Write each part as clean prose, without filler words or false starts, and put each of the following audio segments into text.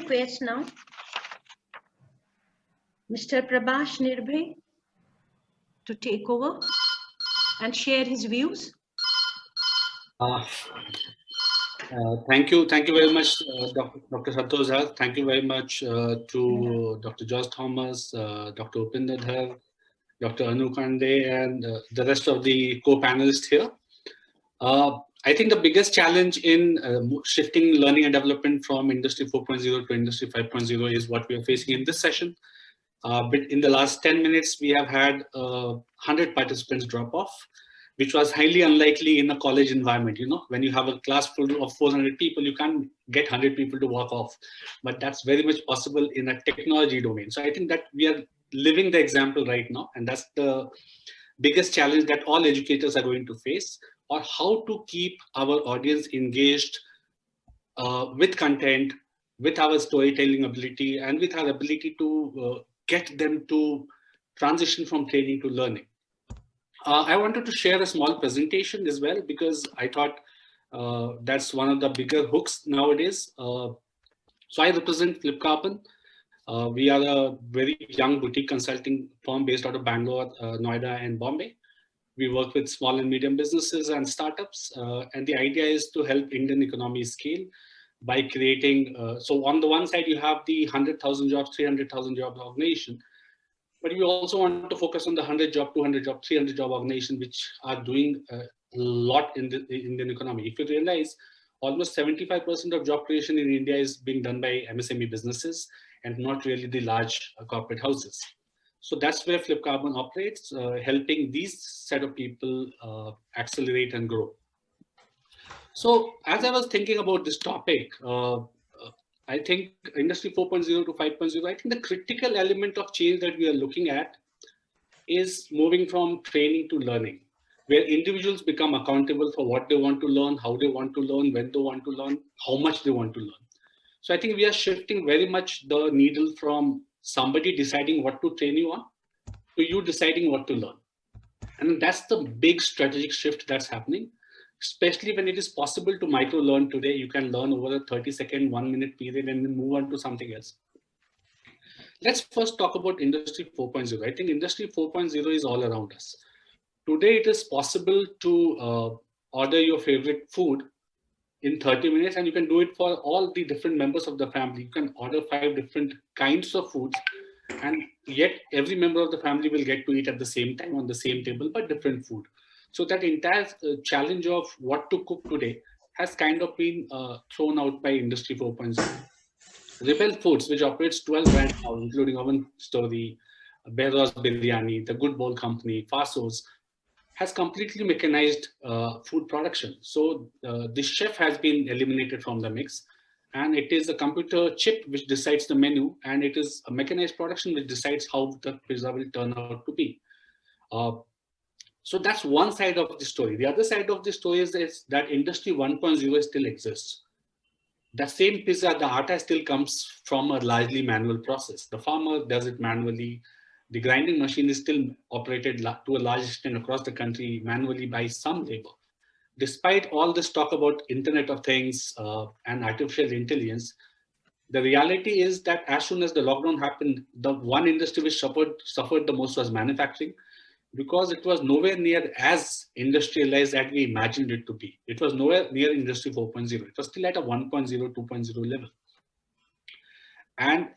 request now Mr. Prabhash Nirbhay to take over and share his views. Thank you very much, Dr. Santosh Jha. Thank you very much to Dr. George Thomas, Dr. Upinder Dhar, Dr. Anu Kande, and the rest of the co-panelists here. I think the biggest challenge in shifting learning and development from Industry 4.0 to Industry 5.0 is what we are facing in this session. But in the last 10 minutes, we have had 100 participants drop off, which was highly unlikely in a college environment. You know, when you have a class full of 400 people, you can't get 100 people to walk off. But that's very much possible in a technology domain. So I think that we are living the example right now. And that's the biggest challenge that all educators are going to face, or how to keep our audience engaged with content, with our storytelling ability, and with our ability to get them to transition from training to learning. I wanted to share a small presentation as well, because I thought that's one of the bigger hooks nowadays. So I represent FlipCarbon. We are a very young boutique consulting firm based out of Bangalore, Noida, and Bombay. We work with small and medium businesses and startups. And the idea is to help Indian economy scale by creating, so on the one side, you have the 100,000 jobs, 300,000 jobs organization, but we also want to focus on the 100 job, 200 job, 300 job organization, which are doing a lot in the Indian economy. If you realize, almost 75% of job creation in India is being done by MSME businesses and not really the large corporate houses. So that's where FlipCarbon operates, helping these set of people accelerate and grow. So as I was thinking about this topic, I think Industry 4.0 to 5.0, I think the critical element of change that we are looking at is moving from training to learning, where individuals become accountable for what they want to learn, how they want to learn, when they want to learn, how much they want to learn. So I think we are shifting very much the needle from somebody deciding what to train you on to you deciding what to learn. And that's the big strategic shift that's happening. Especially when it is possible to micro learn today, you can learn over a 30-second, 1 minute period and then move on to something else. Let's first talk about Industry 4.0. I think Industry 4.0 is all around us. Today, it is possible to order your favorite food in 30 minutes, and you can do it for all the different members of the family. You can order 5 different kinds of foods, and yet every member of the family will get to eat at the same time on the same table, but different food. So that entire challenge of what to cook today has kind of been thrown out by Industry 4.0. Rebel Foods, which operates 12 brands now, including Oven Story, Beros Biryani, The Good Bowl Company, Fasos, has completely mechanized food production. So the chef has been eliminated from the mix, and it is a computer chip which decides the menu, and it is a mechanized production which decides how the pizza will turn out to be. So that's one side of the story. The other side of the story is that Industry 1.0 still exists. The same pizza, the atta still comes from a largely manual process. The farmer does it manually. The grinding machine is still operated to a large extent across the country manually by some labor. Despite all this talk about Internet of Things and artificial intelligence, the reality is that as soon as the lockdown happened, the one industry which suffered the most was manufacturing, because it was nowhere near as industrialized as we imagined it to be. It was nowhere near Industry 4.0. It was still at a 1.0, 2.0 level. And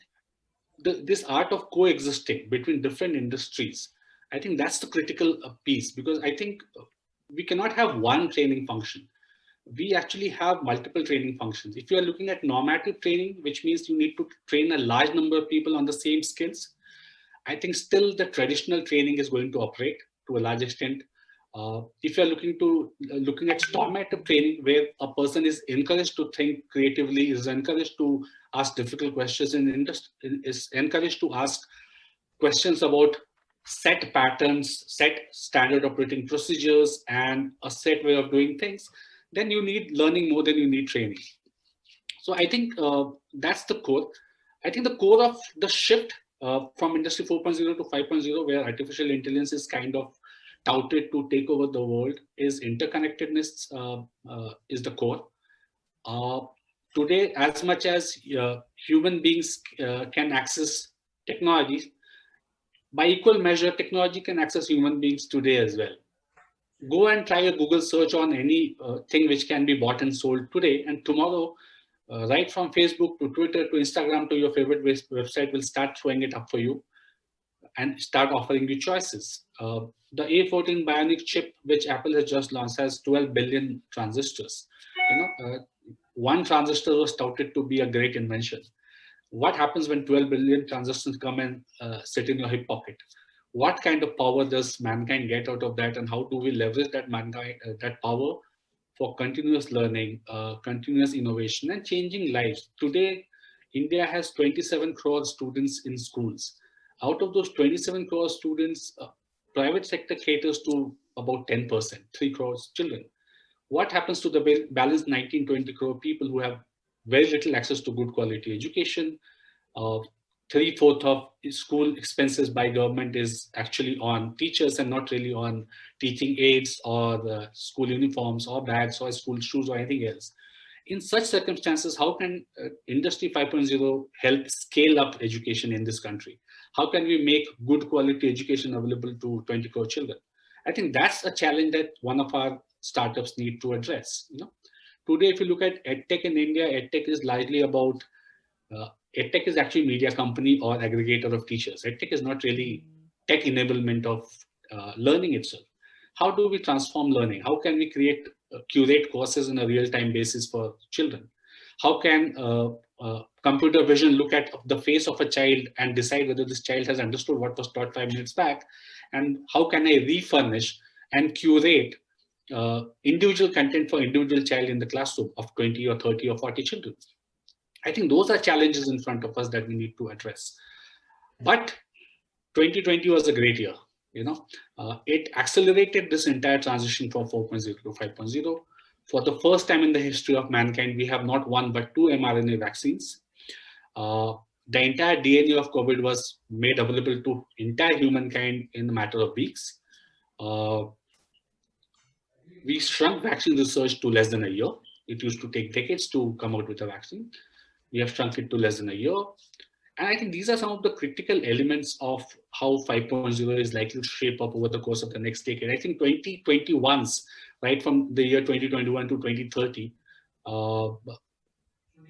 this art of coexisting between different industries, I think that's the critical piece, because I think we cannot have one training function. We actually have multiple training functions. If you are looking at normative training, which means you need to train a large number of people on the same skills, I think still the traditional training is going to operate to a large extent. If you're looking at formative training, where a person is encouraged to think creatively, is encouraged to ask difficult questions, and is encouraged to ask questions about set patterns, set standard operating procedures, and a set way of doing things, then you need learning more than you need training. So I think that's the core. I think the core of the shift from Industry 4.0 to 5.0, where artificial intelligence is kind of touted to take over the world, is interconnectedness is the core. Today, as much as human beings can access technology, by equal measure, technology can access human beings today as well. Go and try a Google search on any thing which can be bought and sold today, and tomorrow, right from Facebook to Twitter to Instagram to your favorite website will start throwing it up for you and start offering you choices. The A14 Bionic chip, which Apple has just launched, has 12 billion transistors. One transistor was touted to be a great invention. What happens when 12 billion transistors come and sit in your hip pocket? What kind of power does mankind get out of that, and how do we leverage that power for continuous learning, continuous innovation, and changing lives? Today, India has 27 crore students in schools. Out of those 27 crore students, private sector caters to about 10%, 3 crore children. What happens to the balance 19, 20 crore people who have very little access to good quality education? 3/4 of school expenses by government is actually on teachers and not really on teaching aids or school uniforms or bags or school shoes or anything else. In such circumstances, how can Industry 5.0 help scale up education in this country? How can we make good quality education available to 20 crore children? I think that's a challenge that one of our startups need to address. Today, if you look at EdTech in India, EdTech is largely about EdTech is actually media company or aggregator of teachers. EdTech is not really tech enablement of learning itself. How do we transform learning? How can we curate courses on a real-time basis for children? How can computer vision look at the face of a child and decide whether this child has understood what was taught 5 minutes back? And how can I refurnish and curate individual content for individual child in the classroom of 20 or 30 or 40 children? I think those are challenges in front of us that we need to address. But 2020 was a great year. It accelerated this entire transition from 4.0 to 5.0. For the first time in the history of mankind, we have not one but 2 mRNA vaccines. The entire DNA of COVID was made available to entire humankind in a matter of weeks. We shrunk vaccine research to less than a year. It used to take decades to come out with a vaccine. We have shrunk it to less than a year. And I think these are some of the critical elements of how 5.0 is likely to shape up over the course of the next decade. I think 2021's, right from the year 2021 to 2030,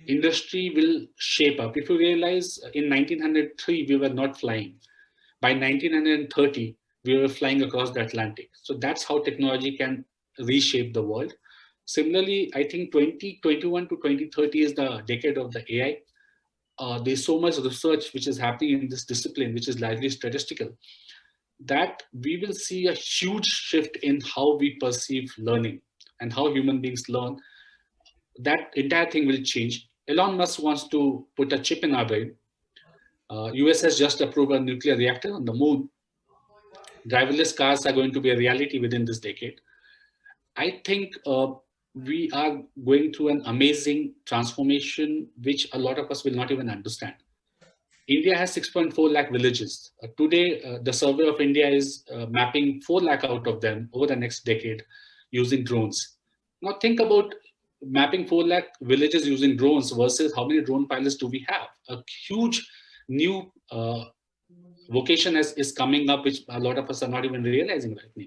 industry will shape up. If you realize in 1903, we were not flying. By 1930, we were flying across the Atlantic. So that's how technology can reshape the world. Similarly, I think 2021 to 2030 is the decade of the AI. There's so much research which is happening in this discipline, which is largely statistical, that we will see a huge shift in how we perceive learning and how human beings learn. That entire thing will change. Elon Musk wants to put a chip in our brain. US has just approved a nuclear reactor on the moon. Driverless cars are going to be a reality within this decade. I think we are going through an amazing transformation, which a lot of us will not even understand. India has 6.4 lakh villages. Today, the survey of India is mapping 4 lakh out of them over the next decade using drones. Now think about mapping 4 lakh villages using drones versus how many drone pilots do we have? A huge new vocation is coming up, which a lot of us are not even realizing right now.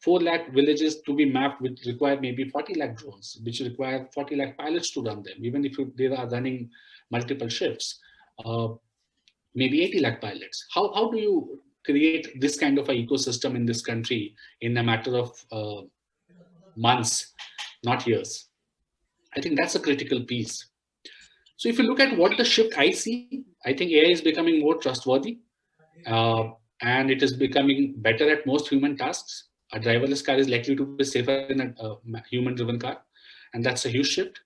4 lakh villages to be mapped would require maybe 40 lakh drones, which require 40 lakh pilots to run them, even if they are running multiple shifts, maybe 80 lakh pilots. How do you create this kind of an ecosystem in this country in a matter of months, not years? I think that's a critical piece. So if you look at what the shift I see, I think AI is becoming more trustworthy and it is becoming better at most human tasks. A driverless car is likely to be safer than a human-driven car, and that's a huge shift.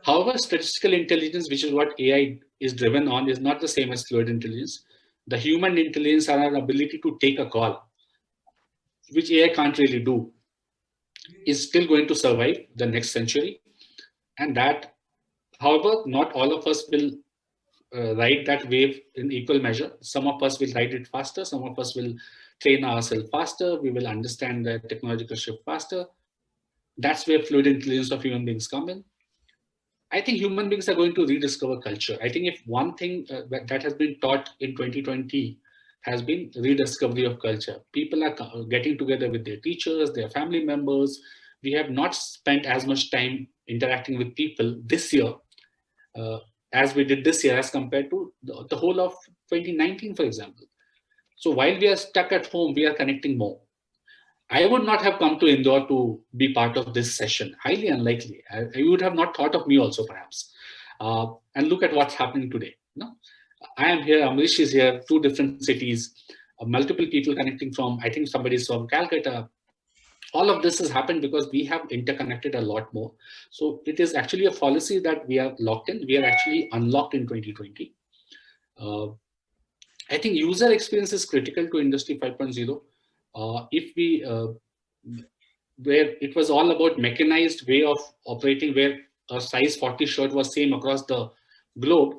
However, statistical intelligence, which is what AI is driven on, is not the same as fluid intelligence. The human intelligence and our ability to take a call, which AI can't really do, is still going to survive the next century. And that, however, not all of us will ride that wave in equal measure. Some of us will ride it faster. Some of us will train ourselves faster. We will understand the technological shift faster. That's where fluid intelligence of human beings come in. I think human beings are going to rediscover culture. I think if one thing that has been taught in 2020 has been rediscovery of culture. People are getting together with their teachers, their family members. We have not spent as much time interacting with people this year uh, as we did this year as compared to the whole of 2019, for example. So while we are stuck at home, we are connecting more. I would not have come to Indore to be part of this session. Highly unlikely. You would have not thought of me also, perhaps. And look at what's happening today. No, I am here. Amrish is here. 2 different cities. Multiple people connecting from. I think somebody is from Calcutta. All of this has happened because we have interconnected a lot more. So it is actually a policy that we are locked in. We are actually unlocked in 2020. I think user experience is critical to Industry 5.0. If we, where it was all about mechanized way of operating, where a size 40 shirt was same across the globe,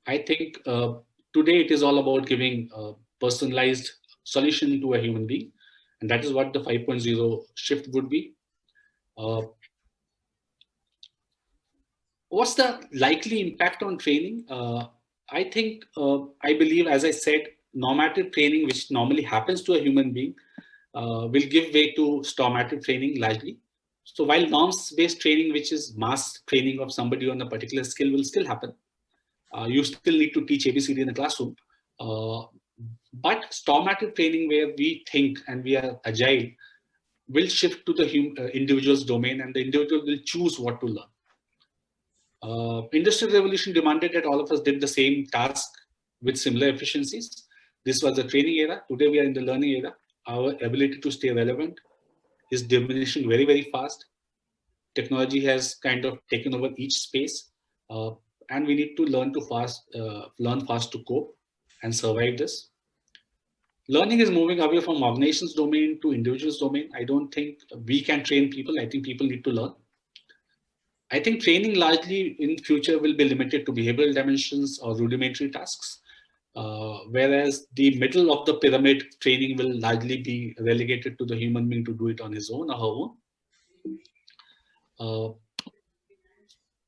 I think today it is all about giving a personalized solution to a human being. And that is what the 5.0 shift would be. What's the likely impact on training? I think, I believe, as I said, normative training, which normally happens to a human being, will give way to stormative training largely. So while norms-based training, which is mass training of somebody on a particular skill, will still happen. You still need to teach ABCD in the classroom. But stormative training, where we think and we are agile, will shift to the individual's domain, and the individual will choose what to learn. Industrial Revolution demanded that all of us did the same task with similar efficiencies. This was the training era. Today we are in the learning era. Our ability to stay relevant is diminishing very, very fast. Technology has kind of taken over each space, and we need to learn fast to cope and survive this. Learning is moving away from organization's domain to individual's domain. I don't think we can train people. I think people need to learn. I think training largely in future will be limited to behavioral dimensions or rudimentary tasks, whereas the middle of the pyramid training will largely be relegated to the human being to do it on his own or her own.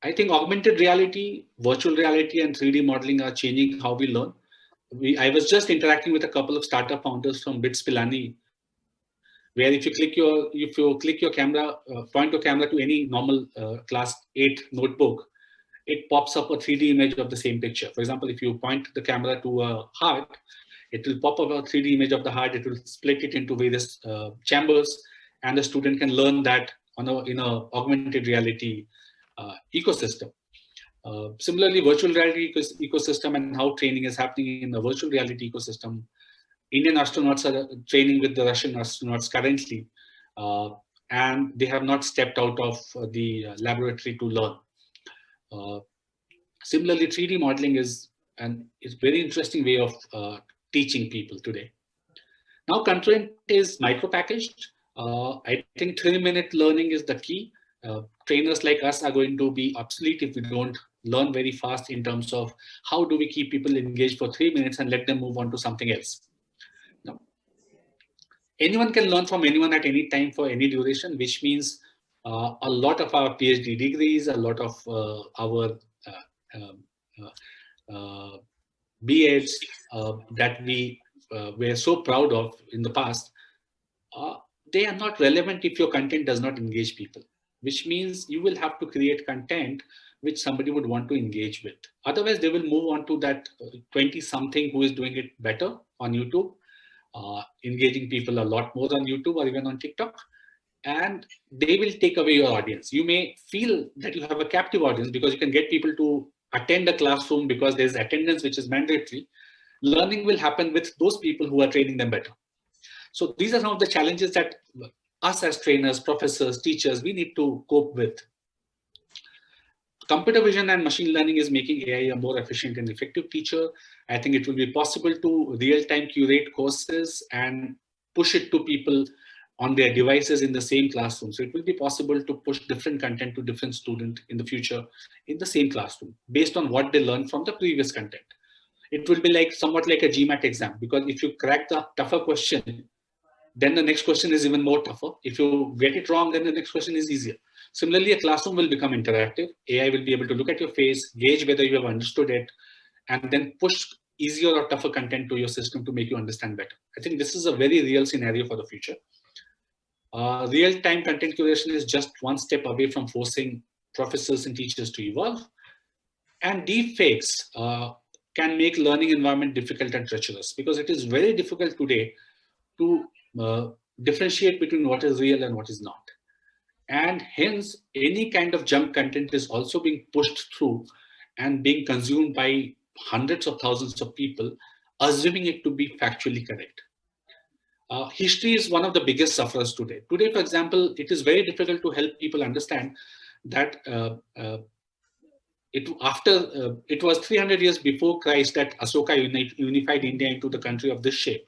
I think augmented reality, virtual reality, and 3D modeling are changing how we learn. I was just interacting with a couple of startup founders from BITS Pilani, where if you click your camera, point your camera to any normal class 8 notebook, it pops up a 3D image of the same picture. For example, if you point the camera to a heart, it will pop up a 3D image of the heart. It will split it into various chambers, and the student can learn that in an augmented reality ecosystem. Similarly, virtual reality ecosystem and how training is happening in the virtual reality ecosystem. Indian astronauts are training with the Russian astronauts currently, and they have not stepped out of the laboratory to learn. Similarly, 3D modeling is a very interesting way of teaching people today. Now, content is micro-packaged. I think 3-minute learning is the key. Trainers like us are going to be obsolete if we don't learn very fast in terms of how do we keep people engaged for 3 minutes and let them move on to something else. Now, anyone can learn from anyone at any time for any duration, which means a lot of our PhD degrees, a lot of our B.Eds that we were so proud of in the past, they are not relevant if your content does not engage people, which means you will have to create content which somebody would want to engage with. Otherwise, they will move on to that 20-something who is doing it better on YouTube, engaging people a lot more on YouTube or even on TikTok, and they will take away your audience. You may feel that you have a captive audience because you can get people to attend a classroom because there's attendance which is mandatory. Learning will happen with those people who are training them better. So these are some of the challenges that us as trainers, professors, teachers, we need to cope with. Computer vision and machine learning is making AI a more efficient and effective teacher. I think it will be possible to real-time curate courses and push it to people on their devices in the same classroom. So it will be possible to push different content to different students in the future in the same classroom based on what they learned from the previous content. It will be somewhat like a GMAT exam, because if you crack the tougher question, then the next question is even more tougher. If you get it wrong, then the next question is easier. Similarly, a classroom will become interactive. AI will be able to look at your face, gauge whether you have understood it, and then push easier or tougher content to your system to make you understand better. I think this is a very real scenario for the future. Real-time content curation is just one step away from forcing professors and teachers to evolve. And deepfakes can make learning environment difficult and treacherous, because it is very difficult today to differentiate between what is real and what is not. And hence, any kind of junk content is also being pushed through and being consumed by hundreds of thousands of people, assuming it to be factually correct. History is one of the biggest sufferers today. Today, for example, it is very difficult to help people understand that it was 300 years before Christ that Ashoka unified India into the country of this shape.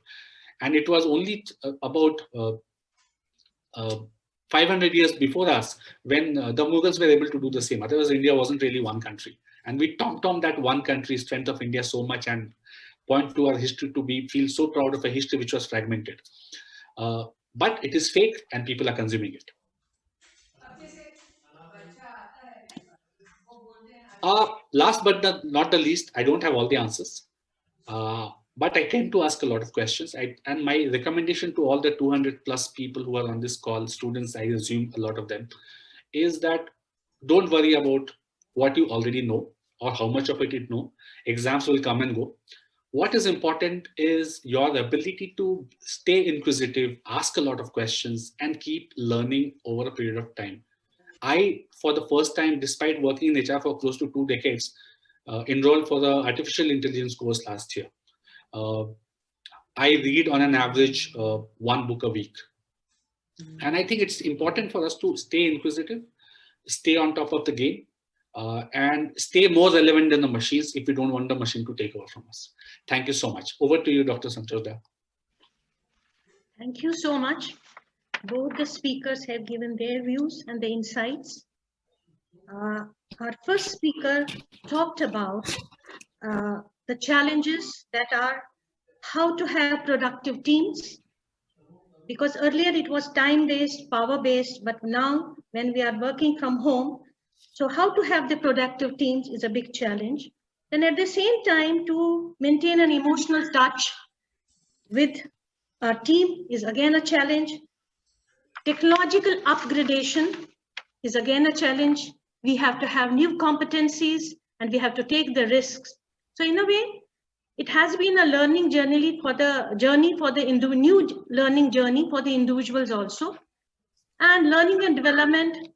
And it was only about 500 years before us when the Mughals were able to do the same. Otherwise, India wasn't really one country. And we tom-tom that one country strength of India so much and point to our history to feel so proud of a history which was fragmented. But it is fake and people are consuming it. Last but not the least, I don't have all the answers. But I tend to ask a lot of questions. And my recommendation to all the 200 plus people who are on this call, students, I assume a lot of them, is that don't worry about what you already know or how much of it you know. Exams will come and go. What is important is your ability to stay inquisitive, ask a lot of questions, and keep learning over a period of time. I, for the first time, despite working in HR for close to 2 decades, enrolled for the artificial intelligence course last year. I read on an average 1 book a week. And I think it's important for us to stay inquisitive, stay on top of the game, and stay more relevant than the machines if we don't want the machine to take over from us. Thank you so much. Over to you, Dr. Santosh. Thank you so much. Both the speakers have given their views and the insights. Our first speaker talked about the challenges that are how to have productive teams, because earlier it was time-based, power-based, but now when we are working from home, so how to have the productive teams is a big challenge. And at the same time, to maintain an emotional touch with our team is again a challenge. Technological upgradation is again a challenge. We have to have new competencies and we have to take the risks. So in a way, it has been a learning journey for the new learning journey for the individuals also. And learning and development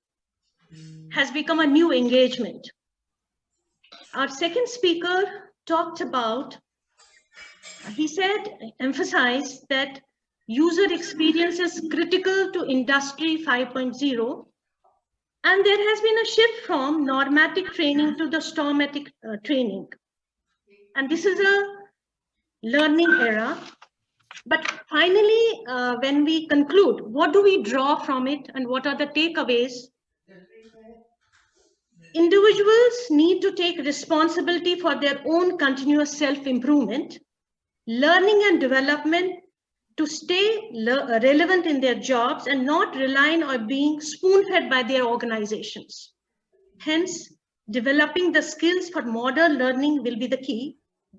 has become a new engagement. Our second speaker talked about, he said, emphasized that user experience is critical to Industry 5.0. And there has been a shift from normatic training to the stormatic training. And this is a learning era. But finally, when we conclude, what do we draw from it and what are the takeaways? Individuals need to take responsibility for their own continuous self-improvement, learning and development to stay relevant in their jobs and not relying on being spoon-fed by their organizations. Hence, developing the skills for modern learning will be the key.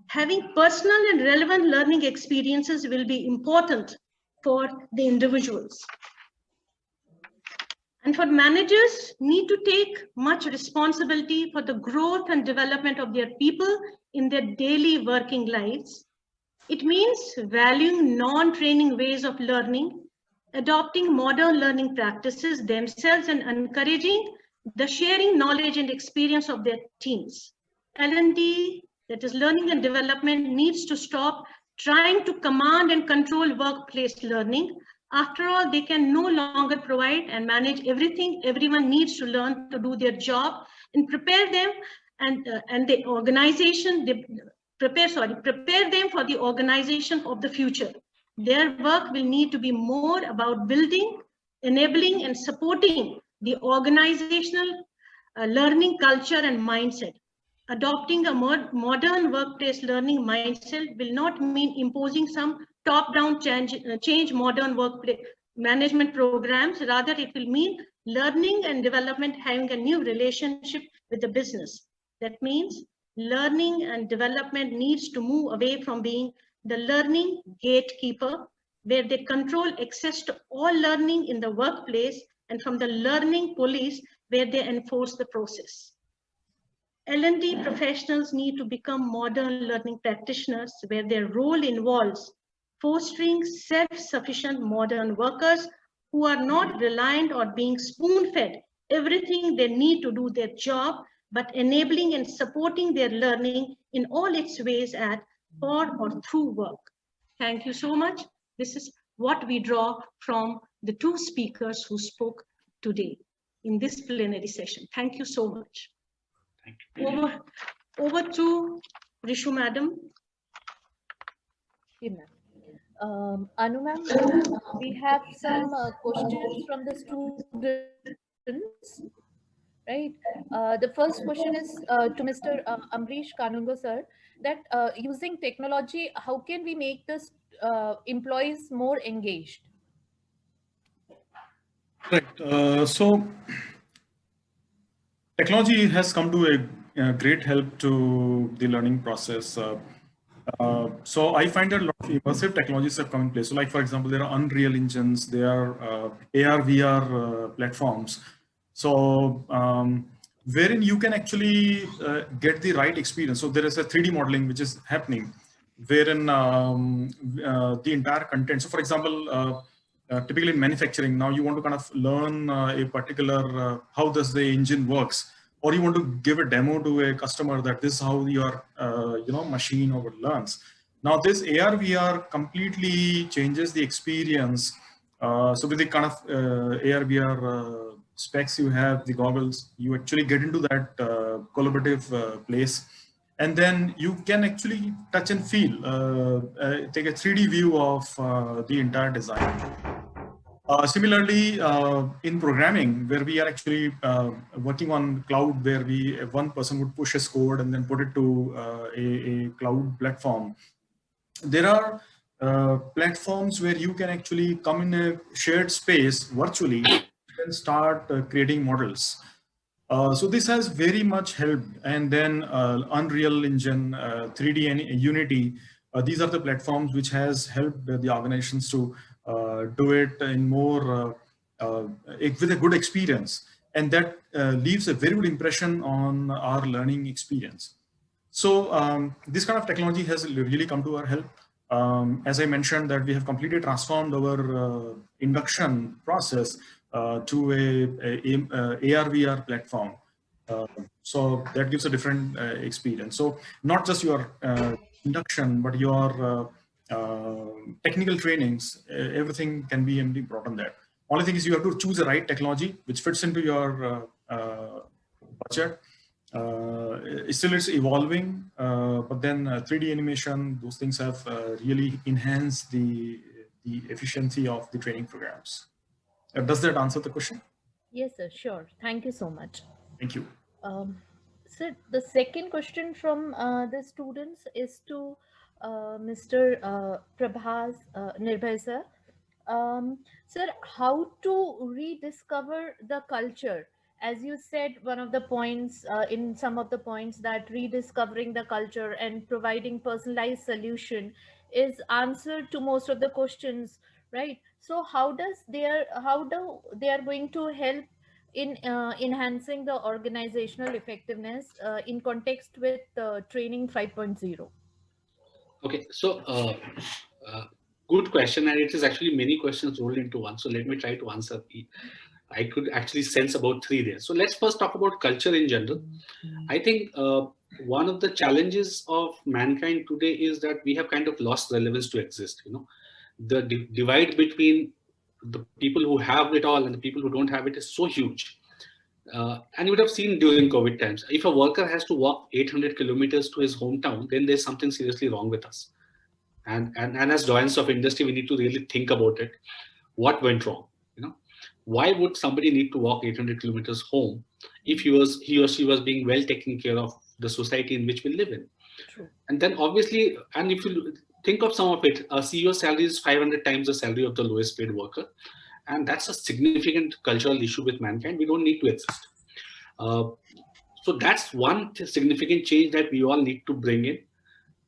Having personal and relevant learning experiences will be important for the individuals. And for managers, need to take much responsibility for the growth and development of their people in their daily working lives. It means valuing non-training ways of learning, adopting modern learning practices themselves, and encouraging the sharing knowledge and experience of their teams. L&D, that is learning and development, needs to stop trying to command and control workplace learning. After all, they can no longer provide and manage everything everyone needs to learn to do their job and prepare them and the organization, prepare them for the organization of the future. Their work will need to be more about building, enabling, and supporting the organizational learning culture and mindset. Adopting a modern workplace learning mindset will not mean imposing some top-down change modern workplace management programs. Rather, it will mean learning and development having a new relationship with the business. That means learning and development needs to move away from being the learning gatekeeper, where they control access to all learning in the workplace, and from the learning police, where they enforce the process. L&D professionals need to become modern learning practitioners, where their role involves fostering self-sufficient modern workers who are not reliant on being spoon-fed everything they need to do their job, but enabling and supporting their learning in all its ways at, for, or through work. Thank you so much. This is what we draw from the two speakers who spoke today in this plenary session. Thank you so much. Thank you. Over to Rishu madam. Anu ma'am, we have some questions from the students, right? The first question is to Mr. Amrish Kanungo sir, that using technology, how can we make this employees more engaged? Right. So technology has come to a great help to the learning process. So I find that a lot of immersive technologies have come in place. So like, for example, there are Unreal engines, there are AR, VR platforms. So wherein you can actually get the right experience. So there is a 3D modeling which is happening, wherein the entire content. So for example, typically in manufacturing, now you want to kind of learn a particular, how does the engine works, or you want to give a demo to a customer that this is how your machine or learns. Now this AR VR completely changes the experience. So with the kind of AR VR specs you have, the goggles, you actually get into that collaborative place. And then you can actually touch and feel, take a 3D view of the entire design. Similarly, in programming, where we are actually working on cloud, where one person would push his code and then put it to a cloud platform. There are platforms where you can actually come in a shared space virtually and start creating models. So this has very much helped. And then Unreal Engine, 3D and Unity, these are the platforms which has helped the organizations to do it in more with a good experience, and that leaves a very good impression on our learning experience. So this kind of technology has really come to our help. As I mentioned, that we have completely transformed our induction process to a AR/VR platform. So that gives a different experience. So not just your induction, but your technical trainings, everything can be brought on that. Only thing is you have to choose the right technology which fits into your budget. Still it's evolving, but then 3D animation, those things have really enhanced the efficiency of the training programs. Does that answer the question? Yes, sir, sure. Thank you so much. Thank you. Sir, the second question from the students is to Mr. Prabhas Nirbhay sir. Sir, how to rediscover the culture? As you said, one of the points in some of the points that rediscovering the culture and providing personalized solution is answer to most of the questions, right? So how do they are going to help in enhancing the organizational effectiveness in context with training 5.0? Okay, so good question, and it is actually many questions rolled into one. So let me try to answer. I could actually sense about three there. So let's first talk about culture in general. I think one of the challenges of mankind today is that we have kind of lost relevance to exist. You know, the divide between the people who have it all and the people who don't have it is so huge. And you would have seen during COVID times, if a worker has to walk 800 kilometers to his hometown, then there's something seriously wrong with us. And as giants of industry, we need to really think about it. What went wrong? You know, why would somebody need to walk 800 kilometers home if he or she was being well taken care of the society in which we live in? True. And then obviously, and if you think of some of it, a CEO salary is 500 times the salary of the lowest paid worker. And that's a significant cultural issue with mankind. We don't need to exist. So that's one significant change that we all need to bring in.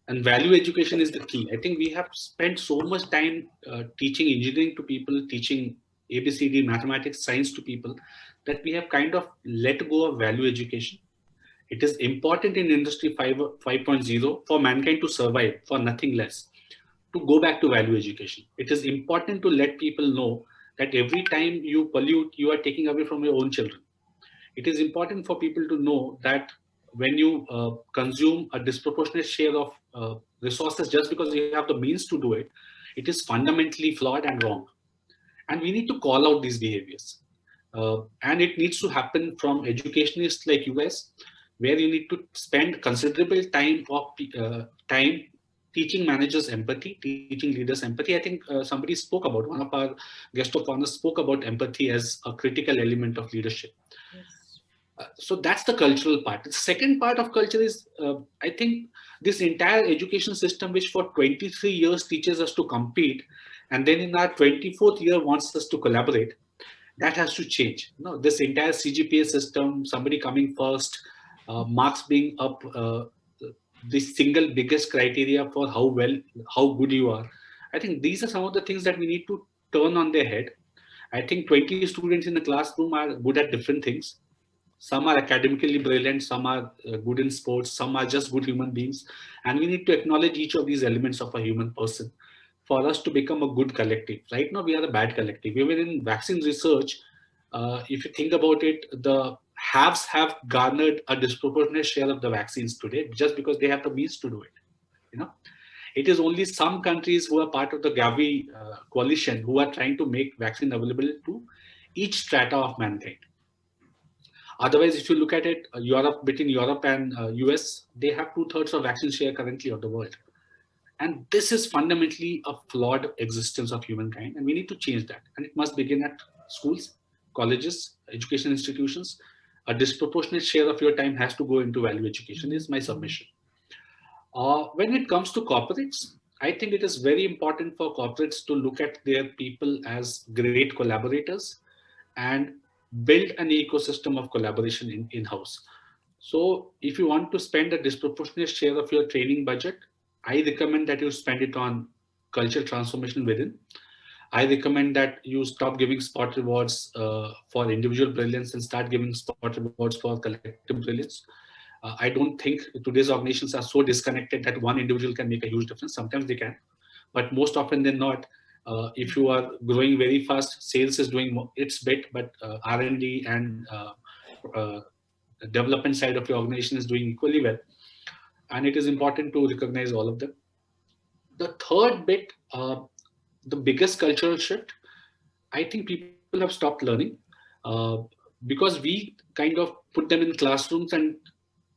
And value education is the key. I think we have spent so much time teaching engineering to people, teaching ABCD, mathematics, science to people, that we have kind of let go of value education. It is important in Industry 5.0 for mankind to survive, for nothing less, to go back to value education. It is important to let people know that every time you pollute, you are taking away from your own children. It is important for people to know that when you consume a disproportionate share of resources just because you have the means to do it, it is fundamentally flawed and wrong. And we need to call out these behaviors. And it needs to happen from educationists like US, where you need to spend considerable time teaching managers empathy, teaching leaders empathy. I think somebody spoke about, one of our guest of honor spoke about empathy as a critical element of leadership. Yes. So that's the cultural part. The second part of culture is, I think, this entire education system, which for 23 years teaches us to compete, and then in our 24th year wants us to collaborate, that has to change. No, this entire CGPA system, somebody coming first, marks being up, the single biggest criteria for how good you are. I think these are some of the things that we need to turn on their head. I think 20 students in the classroom are good at different things. Some are academically brilliant, some are good in sports, some are just good human beings. And we need to acknowledge each of these elements of a human person for us to become a good collective. Right now, we are a bad collective. Even in vaccine research, if you think about it, the haves have garnered a disproportionate share of the vaccines today just because they have the means to do it. You know, it is only some countries who are part of the Gavi coalition who are trying to make vaccine available to each strata of mankind. Otherwise, if you look at it, between Europe and US, they have 2/3 of vaccine share currently of the world. And this is fundamentally a flawed existence of humankind, and we need to change that. And it must begin at schools, colleges, education institutions. A disproportionate share of your time has to go into value education is my submission. When it comes to corporates, I think it is very important for corporates to look at their people as great collaborators and build an ecosystem of collaboration in-house. So if you want to spend a disproportionate share of your training budget, I recommend that you spend it on culture transformation within. I recommend that you stop giving spot rewards for individual brilliance and start giving spot rewards for collective brilliance. I don't think today's organizations are so disconnected that one individual can make a huge difference. Sometimes they can, but most often than not, if you are growing very fast, sales is doing its bit, but R&D and the development side of your organization is doing equally well. And it is important to recognize all of them. The third bit, the biggest cultural shift, I think people have stopped learning because we kind of put them in classrooms and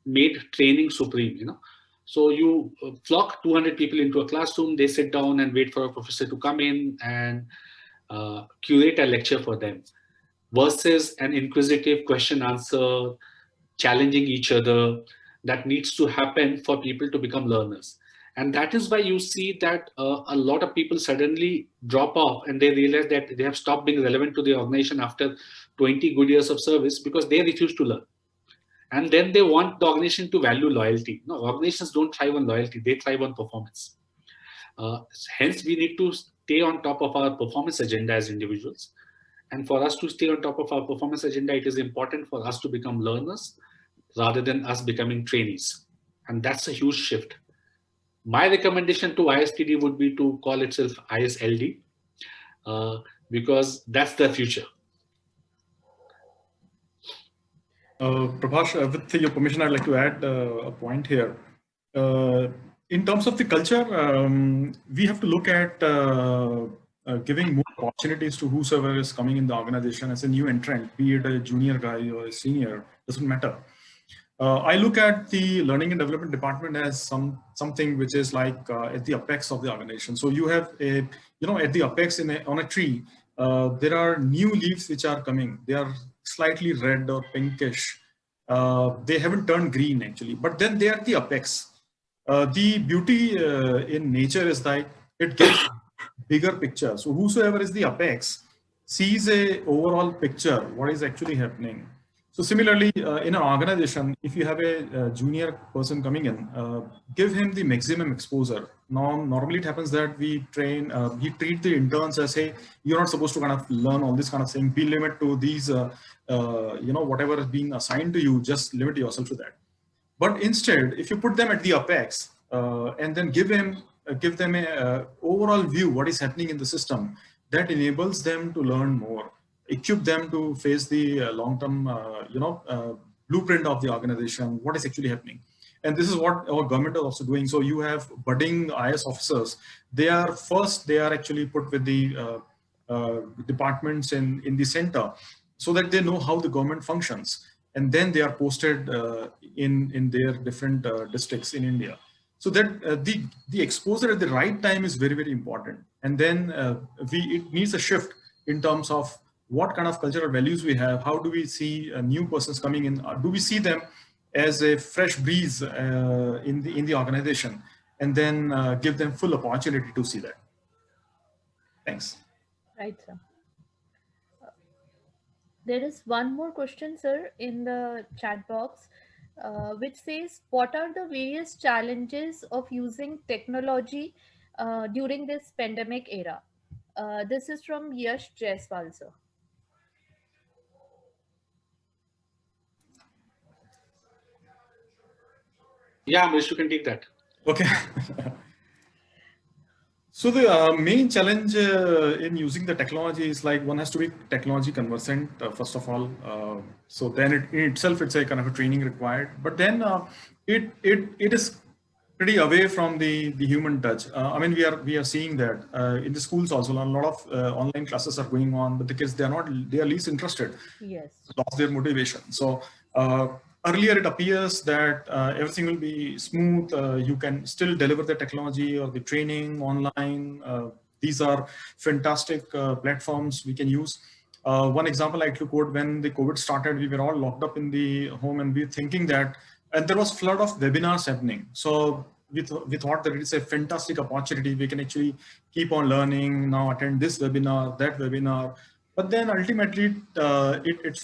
made training supreme, you know. So you flock 200 people into a classroom, they sit down and wait for a professor to come in and curate a lecture for them, versus an inquisitive question answer, challenging each other, that needs to happen for people to become learners. And that is why you see that a lot of people suddenly drop off and they realize that they have stopped being relevant to the organization after 20 good years of service because they refuse to learn. And then they want the organization to value loyalty. No, organizations don't thrive on loyalty, they thrive on performance. Hence, we need to stay on top of our performance agenda as individuals. And for us to stay on top of our performance agenda, it is important for us to become learners rather than us becoming trainees. And that's a huge shift. My recommendation to ISTD would be to call itself ISLD because that's the future. Prabhash, with your permission, I'd like to add a point here. In terms of the culture, we have to look at giving more opportunities to whosoever is coming in the organization as a new entrant, be it a junior guy or a senior, doesn't matter. I look at the learning and development department as something which is like at the apex of the organization. So you have a, at the apex on a tree, there are new leaves which are coming. They are slightly red or pinkish. They haven't turned green actually, but then they are the apex. The beauty in nature is that it gives bigger picture. So whosoever is the apex, sees a overall picture, what is actually happening. So similarly, in an organization, if you have a junior person coming in, give him the maximum exposure. Now, normally it happens that we treat the interns as, hey, you're not supposed to kind of learn all this kind of thing. Be limit to these, whatever has been assigned to you, just limit yourself to that. But instead, if you put them at the apex and then give them a overall view what is happening in the system, that enables them to learn more, equip them to face the long-term, blueprint of the organization, what is actually happening. And this is what our government is also doing. So you have budding IS officers. They are actually put with the departments in the center so that they know how the government functions. And then they are posted in their different districts in India. So that the exposure at the right time is very, very important. And then it needs a shift in terms of what kind of cultural values we have. How do we see new persons coming in? Do we see them as a fresh breeze in the organization, and then give them full opportunity to see that? Thanks. Right, sir. There is one more question, sir, in the chat box, which says, what are the various challenges of using technology during this pandemic era? This is from Yash Jaiswal, sir. Yeah, Amrish, you can take that. Okay. So the main challenge in using the technology is like one has to be technology conversant, first of all. So then in itself, it's a kind of a training required. But then it is pretty away from the human touch. I mean, we are seeing that in the schools also. A lot of online classes are going on, but the kids, they are least interested. Yes. Lost their motivation. So earlier it appears that everything will be smooth. You can still deliver the technology or the training online. These are fantastic platforms we can use. One example I to quote, when the COVID started, we were all locked up in the home and we were thinking that, and there was flood of webinars happening. So we thought that it's a fantastic opportunity. We can actually keep on learning, now attend this webinar, that webinar. But then ultimately it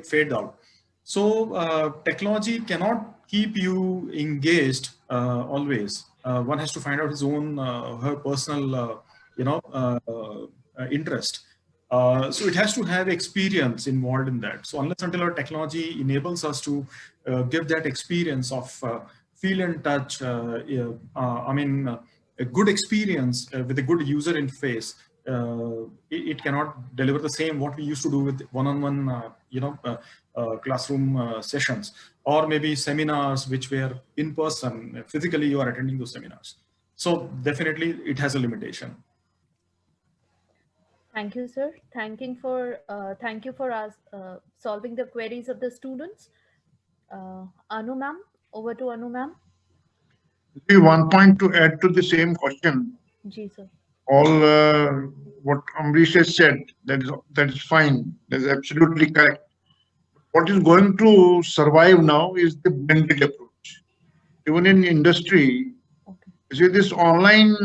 faded out. So technology cannot keep you engaged always. One has to find out his own, her personal, interest. So it has to have experience involved in that. So unless until our technology enables us to give that experience of feel and touch, I mean, a good experience with a good user interface, it cannot deliver the same what we used to do with one-on-one, classroom sessions, or maybe seminars which were in person. Physically, you are attending those seminars. So definitely, it has a limitation. Thank you, sir. Thank you for us solving the queries of the students. Anu ma'am, over to Anu ma'am. One point to add to the same question. Ji, sir. All what Amrish has said, that is fine. That is absolutely correct. What is going to survive now is the blended approach. Even in industry, Okay. you see, this online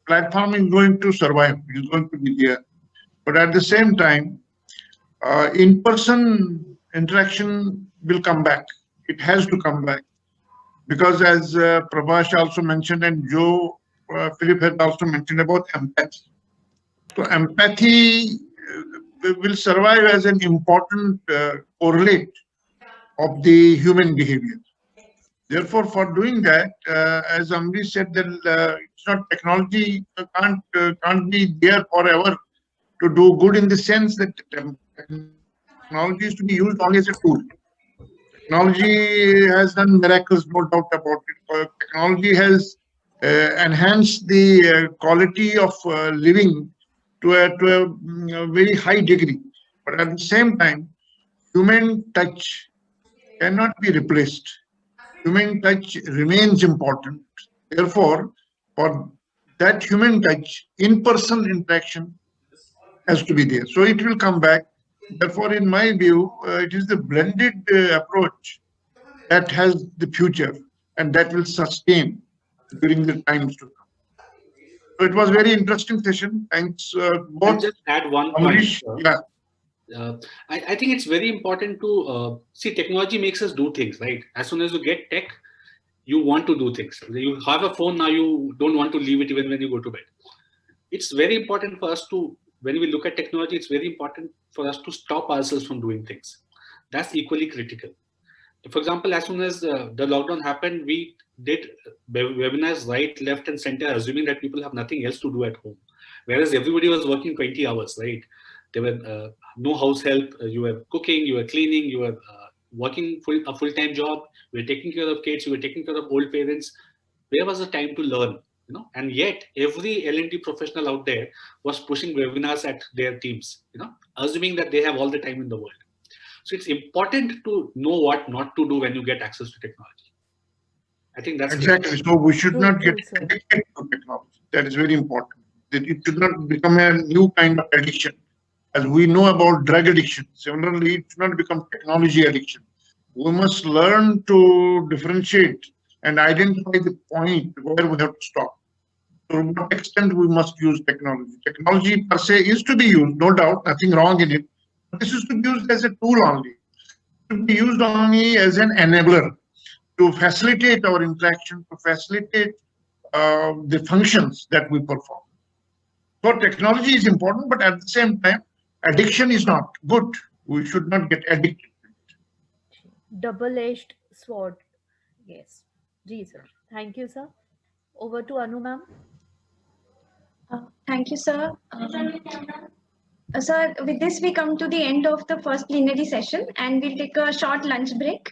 platform is going to survive. It is going to be there. But at the same time, in-person interaction will come back. It has to come back. Because as Prabhash also mentioned, and Joe Philip had also mentioned about empathy. So empathy will survive as an important correlate of the human behavior. Therefore, for doing that, as Amrish said, that it's not technology can't be there forever to do good, in the sense that technology is to be used only as a tool. Technology has done miracles, no doubt about it. Technology has enhanced the quality of living to a very high degree. But at the same time, human touch cannot be replaced. Human touch remains important. Therefore, for that human touch, in-person interaction has to be there. So it will come back. Therefore, in my view, it is the blended approach that has the future and that will sustain during the times to come. So it was very interesting session. Thanks I'll both. just add one point. Amrish, yeah. I think it's very important to see technology makes us do things, right? As soon as you get tech, you want to do things. You have a phone now, you don't want to leave it even when you go to bed. It's very important for us to, when we look at technology, it's very important for us to stop ourselves from doing things. That's equally critical. For example, as soon as the lockdown happened, we did webinars right, left, and center, assuming that people have nothing else to do at home. Whereas everybody was working 20 hours, right? There were no house help. You were cooking, you were cleaning, you were working a full-time job. You were taking care of kids, you were taking care of old parents. Where was the time to learn? You know, and yet every L&D professional out there was pushing webinars at their teams, you know, assuming that they have all the time in the world. So it's important to know what not to do when you get access to technology. I think that's Exactly. So we should not get True, sir. addicted to technology. That is very important. That it should not become a new kind of addiction. As we know about drug addiction, similarly, it should not become technology addiction. We must learn to differentiate and identify the point where we have to stop. To what extent we must use technology. Technology per se is to be used, no doubt, nothing wrong in it. But this is to be used as a tool only. To be used only as an enabler to facilitate our interaction, to facilitate the functions that we perform. So technology is important, but at the same time, addiction is not good. We should not get addicted. Double-edged sword. Yes. Ji, sir. Thank you, sir. Over to Anu, ma'am. Thank you, sir. Sir, with this, we come to the end of the first plenary session and we'll take a short lunch break.